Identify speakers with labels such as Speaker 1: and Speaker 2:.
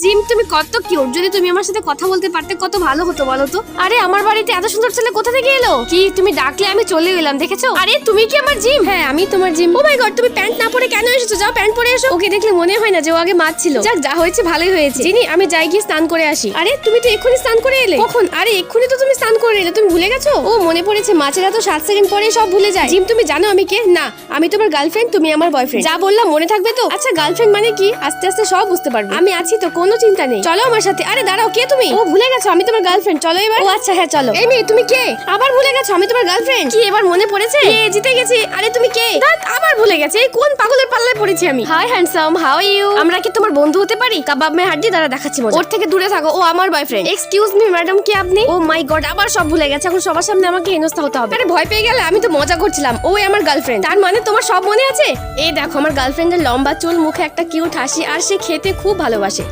Speaker 1: Gym তুমি কত cute, যদি তুমি আমার সাথে কথা বলতে পারতে কত ভালো হতো বলো তো। আরে আমার বাড়িতে এত সুন্দর ছেলে কোথা থেকে এলো? কি তুমি ডাকলে আমি চলে এলাম, দেখেছো? আরে তুমি কি আমার জিম? হ্যাঁ আমি তোমার জিম। ও মাই গড, তুমি প্যান্ট না পরে কেন এসেছো? যাও প্যান্ট পরে এসো। ওকে দেখলে মনে হয় না যে ও আগে মাছ ছিল। যাক, যা হয়েছে ভালোই হয়েছে। জিনি আমি যাই গিয়ে স্নান করে আসি। আরে তুমি তো এক্ষুনি স্নান করে এলে। কখন? আরে এক্ষুনি তো তুমি স্নান করে এলে, তুমি ভুলে গেছো? ও মনে পড়েছে, মাছেরা তো 7 সেকেন্ড পরে সব ভুলে যায়। জিম তুমি জানো আমি কে? না আমি তোমার গার্লফ্রেন্ড, তুমি আমার বয়ফ্রেন্ড। যা বললাম মনে থাকবে তো? আচ্ছা গার্লফ্রেন্ড মানে কি আস্তে আস্তে সব বুঝতে পারবে। আমি আছি তো, কোনো চিন্তা নেই। চলো আমার সাথে। আরে দাঁড়াও, কে তুমি? ও ভুলে গেছো আমি তোমার গার্লফ্রেন্ড। চলো এবার। ও আচ্ছা হ্যাঁ চলো। এই মেয়ে তুমি কে? আবার ভুলে গেছো আমি তোমার গার্লফ্রেন্ড? কি এবার মনে পড়েছে? জিতে গেছি। আরে তুমি কে? আবার ভুলে গেছে। এই কোন পাগলের পাল্লায় পড়েছি আমি? Hi handsome, how are you? আমরা কি তোমার বন্ধু হতে পারি? কাবাব মে হাড্ডি দ্বারা দেখাচ্ছি মজা। ওর থেকে দূরে থাকো, ও আমার বয়ফ্রেন্ড। এক্সকিউজ মি ম্যাডাম, কি আপনি? ও মাই গড, আবার সব ভুলে গেছে। এখন সবার সামনে আমাকে হেনস্থা হতে হবে। আরে ভয় পেয়ে গেলে, আমি তো মজা করছিলাম। ওই আমার গার্লফ্রেন্ড। তার মানে তোমার সব মনে আছে? এই দেখো আমার গার্লফ্রেন্ডের লম্বা চুল, মুখে একটা কিউট হাসি, আর সে খেতে খুব ভালোবাসে।